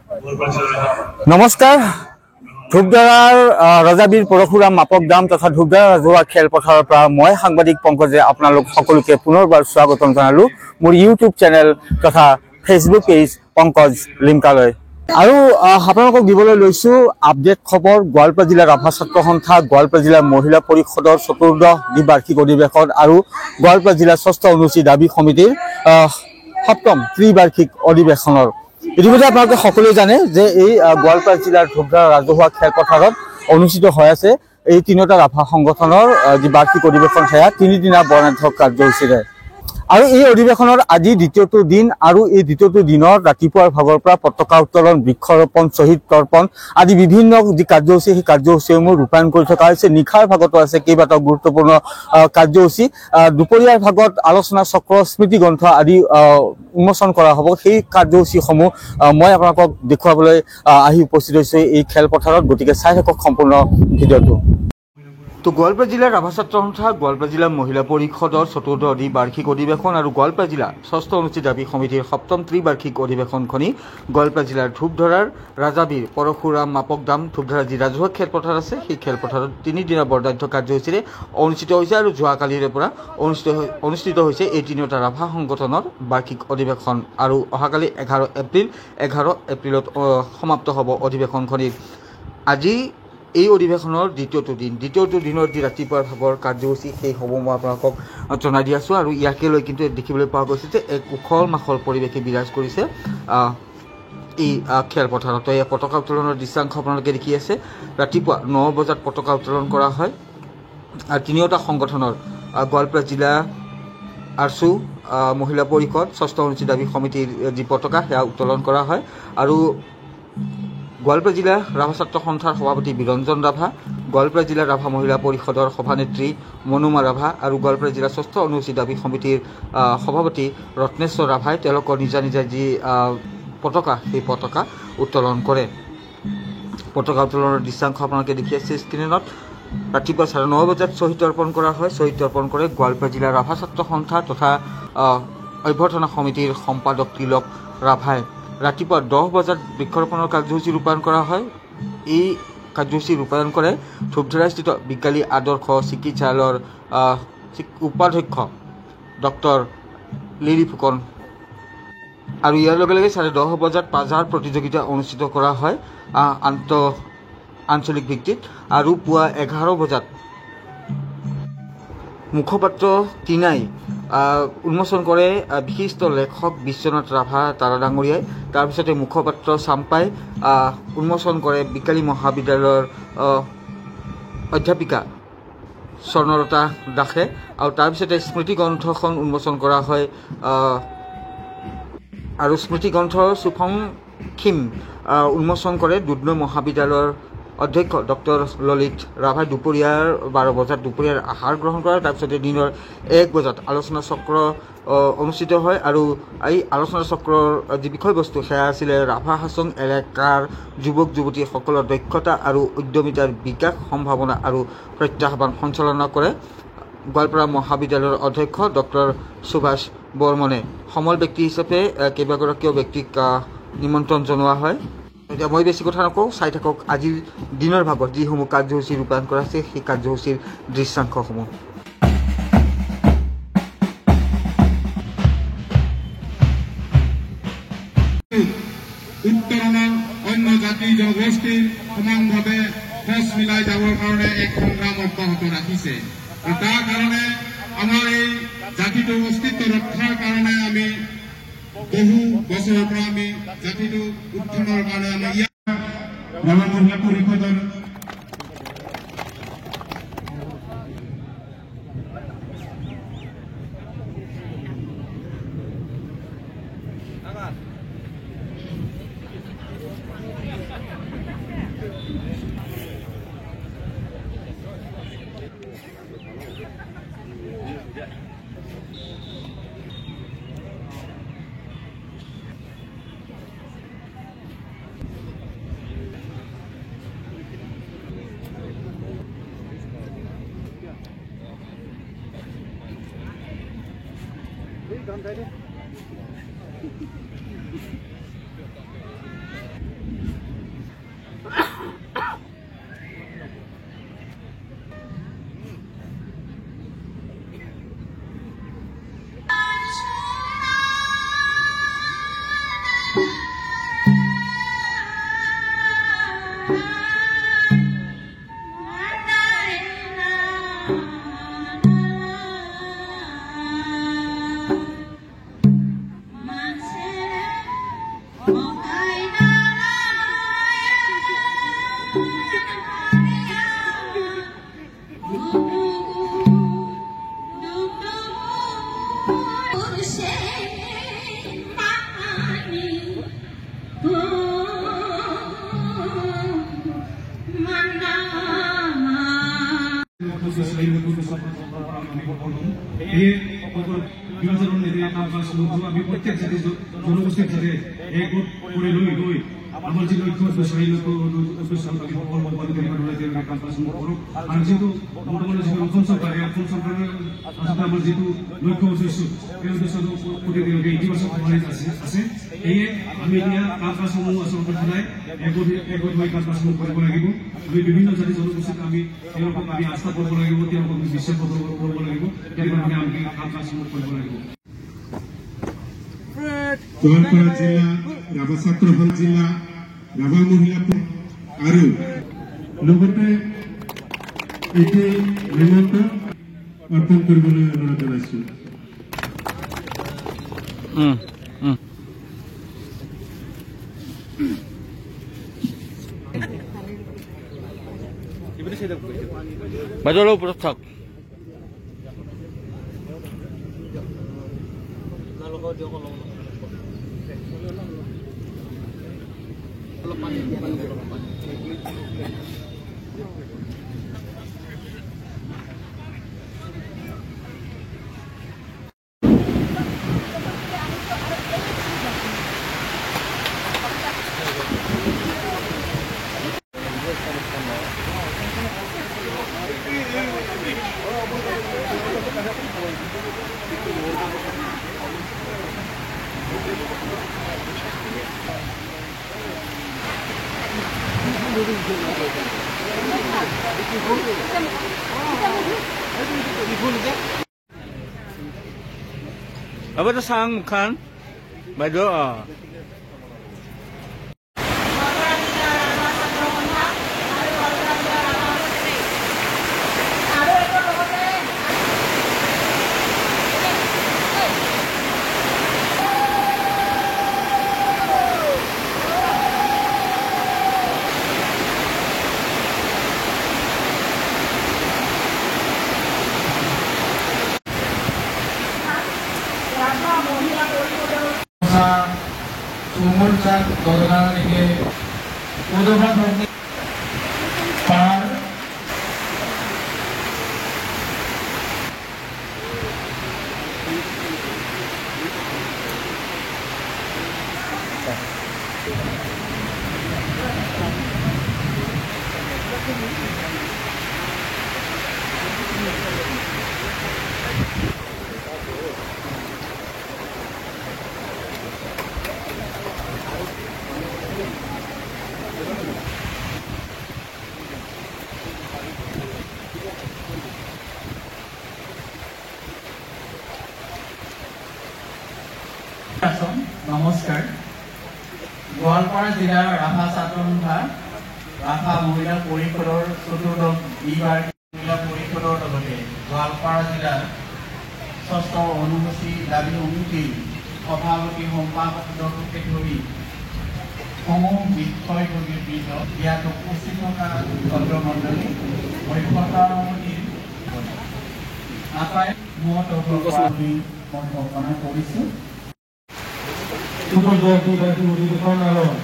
নমস্কাৰ। ধূপধাৰাৰ ৰজাবীৰ পৰশুৰাম মাপকদাম তথা ধূপধাৰা ৰাজহুৱা খেলপথাৰৰ পৰা মই সাংবাদিক পংকজে আপোনালোক সকলোকে পুনৰবাৰ স্বাগতম জনালোঁ মোৰ ইউটিউব চেনেল তথা ফেচবুক পেজ পংকজ লিমকালৈ। আৰু আপোনালোকক দিবলৈ লৈছোঁ আপডেট খবৰ গোৱালপাৰা জিলা ৰাভা ছাত্ৰ সন্থা, গোৱালপাৰা জিলা মহিলা পৰিষদৰ চতুৰ্দশ দ্বিবাৰ্ষিক অধিৱেশন আৰু গোৱালপাৰা জিলা ষষ্ঠ অনুসূচী দাবী সমিতিৰ সপ্তম ত্ৰিবাৰ্ষিক অধিৱেশনৰ ইতিমধ্যে আপোনালোকে সকলোৱে জানে যে এই গোৱালপাৰা জিলাৰ ধূপধাৰা ৰাজহুৱা খেলপথাৰত অনুষ্ঠিত হৈ আছে এই তিনিওটা ৰাভা সংগঠনৰ যি বাৰ্ষিক অধিৱেশন সেয়া তিনিদিনীয়া বৰ্ণাঢ্য কাৰ্যসূচীৰে। আৰু এই অধিৱেশনৰ আজি দ্বিতীয়টো দিন আৰু এই দ্বিতীয়টো দিনত ৰাতিপুৱাৰ ভাগৰ পৰা পতাকা উত্তোলন, বৃক্ষৰোপণ, শ্বহীদ তৰ্পণ আদি বিভিন্ন যি কাৰ্যসূচী সেই কাৰ্যসূচীসমূহ ৰূপায়ণ কৰি থকা হৈছে। নিশাৰ ভাগতো আছে কেইবাটাও গুৰুত্বপূৰ্ণ কাৰ্যসূচী। দুপৰীয়াৰ ভাগত আলোচনা চক্ৰ, স্মৃতি গ্ৰন্থ আদি উন্মোচন কৰা হ'ব। সেই কাৰ্যসূচীসমূহ মই আপোনালোকক দেখুৱাবলৈ আহি উপস্থিত হৈছোঁ এই খেলপথাৰত, গতিকে চাই থাকক সম্পূৰ্ণ ভিডিঅ'টো। তো গোৱালপাৰা জিলাৰ ৰাভা ছাত্ৰ সন্থা, গোৱালপাৰা জিলা মহিলা পৰিষদৰ চতুৰ্দশ দ্বিবাৰ্ষিক অধিৱেশন আৰু গোৱালপাৰা জিলা ষষ্ঠ অনুসূচী দাবী সমিতিৰ সপ্তম ত্ৰিবাৰ্ষিক অধিৱেশনখনি গোৱালপাৰা জিলাৰ ধূপধাৰাৰ ৰাজাবীৰ পৰশুৰাম মাপকদাম ধূপধাৰা যি ৰাজহুৱা খেলপথাৰ আছে সেই খেলপথাৰত তিনিদিনীয়া বৰ্ণাঢ্য কাৰ্যসূচীৰে অনুষ্ঠিত হৈছে। আৰু যোৱাকালিৰে পৰা অনুষ্ঠিত হৈছে এই তিনিওটা ৰাভা সংগঠনৰ বাৰ্ষিক অধিৱেশন আৰু অহাকালি 11 এপ্ৰিলত সমাপ্ত হ'ব অধিৱেশনখনি। আজি এই অধিৱেশনৰ দ্বিতীয়টো দিনৰ যি ৰাতিপুৱাৰ ভাগৰ কাৰ্যসূচী সেইসমূহ মই আপোনালোকক জনাই দি আছোঁ। আৰু ইয়াকে লৈ কিন্তু দেখিবলৈ পোৱা গৈছে যে এক উখল মাখল পৰিৱেশে বিৰাজ কৰিছে এই খেলপথাৰত। এই পতাকা উত্তোলনৰ দৃশ্যাংশ আপোনালোকে দেখি আছে। ৰাতিপুৱা 9 বজাত পতাকা উত্তোলন কৰা হয় আৰু তিনিওটা সংগঠনৰ গোৱালপাৰা জিলা আৰচু মহিলা পৰিষদ, ষষ্ঠ অনুসূচী দাবী সমিতিৰ যি পতাকা সেয়া উত্তোলন কৰা হয়। আৰু গোৱালপাৰা জিলা ৰাভা ছাত্ৰ সন্থাৰ সভাপতি বিৰঞ্জন ৰাভা, গোৱালপাৰা জিলা ৰাভা মহিলা পৰিষদৰ সভানেত্ৰী মনুমা ৰাভা আৰু গোৱালপাৰা জিলা ষষ্ঠ অনুসূচী দাবী সমিতিৰ সভাপতি ৰত্নেশ্বৰ ৰাভাই তেওঁলোকৰ নিজা যি পতাকা সেই পতাকা উত্তোলন কৰে। পতাকা উত্তোলনৰ দৃশ্যাংশ আপোনালোকে দেখি আছে স্ক্ৰীণত। ৰাতিপুৱা 9:30 বজাত শ্বহীদ তৰ্পণ কৰা হয়। শ্বহীদ তৰ্পণ কৰে গোৱালপাৰা জিলা ৰাভা ছাত্ৰ সন্থা তথা অভ্যৰ্থনা সমিতিৰ সম্পাদক তিলক ৰাভাই। ৰাতিপুৱা 10 বজাত বৃক্ষৰোপণৰ কাৰ্যসূচী ৰূপায়ণ কৰা হয়। এই কাৰ্যসূচী ৰূপায়ণ কৰে ধূপধাৰাস্থিত বিজ্ঞানী আদৰ্শ চিকিৎসালয়ৰ উপাধ্যক্ষ ডক্টৰ লিলি ফুকন। আৰু ইয়াৰ লগে লগে 10:30 বজাত পাজাৰ প্ৰতিযোগিতা অনুষ্ঠিত কৰা হয় আঞ্চলিক ভিত্তিত। আৰু পুৱা 11 বজাত মুখপাত্ৰ টিনাই উন্মোচন কৰে বিশিষ্ট লেখক বিশ্বনাথ ৰাভা তাৰা ডাঙৰীয়াই। তাৰপিছতে মুখপাত্ৰ চাম্পাই উন্মোচন কৰে বিজ্ঞানী মহাবিদ্যালয়ৰ অধ্যাপিকা স্বৰ্ণলতা দাসে। আৰু তাৰপিছতে স্মৃতি গ্ৰন্থখন উন্মোচন কৰা হয় আৰু স্মৃতি গ্ৰন্থৰ চুফং খিম উন্মোচন কৰে দুধনৈ মহাবিদ্যালয়ৰ অধ্যক্ষ ডক্টৰ ললিত ৰাভাই। দুপৰীয়াৰ 12 বজাত দুপৰীয়াৰ আহাৰ গ্ৰহণ কৰে। তাৰপিছতে দিনৰ 1 বজাত আলোচনা চক্ৰ অনুষ্ঠিত হয়। আৰু এই আলোচনা চক্ৰৰ যি বিষয়বস্তু সেয়া আছিলে ৰাভা হাছং এলেকাৰ যুৱক যুৱতীসকলৰ দক্ষতা আৰু উদ্যমিতাৰ বিকাশ, সম্ভাৱনা আৰু প্ৰত্যাহ্বান সঞ্চালনা কৰে গোৱালপাৰা মহাবিদ্যালয়ৰ অধ্যক্ষ ডক্টৰ সুভাষ বৰ্মনে। সমল ব্যক্তি হিচাপে কেইবাগৰাকীও ব্যক্তিক নিমন্ত্ৰণ জনোৱা হয়। এতিয়া মই বেছি কথা নকওঁ, চাই থাকক আজিৰ দিনৰ ভাগত যিসমূহ কাৰ্যসূচী ৰূপায়ণ কৰা হৈছে সেই কাৰ্যসূচীৰ দৃশ্যাংশসমূহ। উত্তৰণৰ অন্য জাতি জনগোষ্ঠীৰ সমানভাৱে খোজ মিলাই যাবৰ কাৰণে এক সংগ্ৰাম অব্যাহত ৰাখিছে। তাৰ কাৰণে আমাৰ এই জাতিটোৰ অস্তিত্ব ৰক্ষাৰ কাৰণে আমি বহু বছৰৰ পৰা আমি জাতিটো উত্থানৰ কাৰণে আমাৰ ইয়াত ৰাভা মহিলা পৰিষদৰ আমি প্রত্যেক জাতি জনগোষ্ঠীর সাথে একগোট করে লৈ আমার যে লক্ষ্য সেই লক্ষ্য কামসমূহ করুক আর যেহেতু মোটামুটি যে অসম সরকারের সাথে আমার যেহেতু লক্ষ্য উদ্দেশ্য এই উদ্দেশ্য প্রতি ইতিবাচক আছে সেয়ে আমি এতিয়া কামসমূহ আচলতে সদায় একগোট হৈ কামসমূহ কৰিব লাগিব আমি বিভিন্ন জাতি জনগোষ্ঠীক আমি তেওঁলোকক আমি আস্থা কৰিব লাগিব তেওঁলোকক আমি বিশ্বাস কৰিব লাগিব তেনেধৰণে আমি কামসমূহ কৰিব লাগিব গোৱালপাৰা জিলা ৰাভা ছাত্ৰসন্থ জিলা ৰাভা মহিলা আৰু লগতে এটি নিমন্ত্ৰণ অৰ্পণ কৰিবলৈ অনুৰোধ জনাইছোঁ বাইদেউ ওপৰত থাক Apa itu sang kan? Baju Sumurcak Godongan ini Udohan Par নমস্কাৰ গোৱালপাৰা জিলাৰ ৰাভা ছাত্ৰসন্থা ৰাভা মহিলা পৰিষদৰ চতুৰ্দশ বিভাগ মহিলা পৰিষদৰ লগতে গোৱালপাৰা জিলাৰ ষষ্ঠ অনুসূচী দাবী সমিতি সভাপতি সম্পাদককে ধৰি সমূহ বিষয়ববীয়াবৃন্দ ইয়াত উপস্থিত থকা ভদ্ৰমণ্ডলী সভ্যতামন্ত্ৰীৰ আটাই মত আমি কল্পনা কৰিছোঁ Superjaki bagi ujian alon.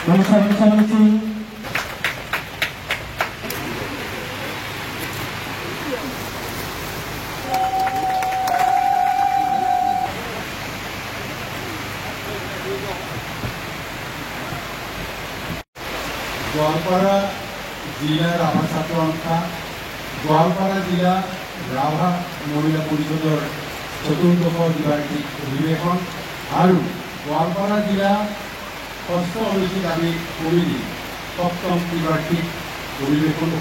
Sama-sama sih. Goalpara জিলা ৰাভা ছাত্ৰসন্থা গোৱালপাৰা জিলা ৰাভা মহিলা পৰিষদৰ চতুৰ্দশ দ্বিবাৰ্ষিক অধিৱেশন আৰু গোৱালপাৰা জিলা ষষ্ঠ অনুসূচী দাবী সমিতি সপ্তম দ্বিবাৰ্ষিক অধিৱেশন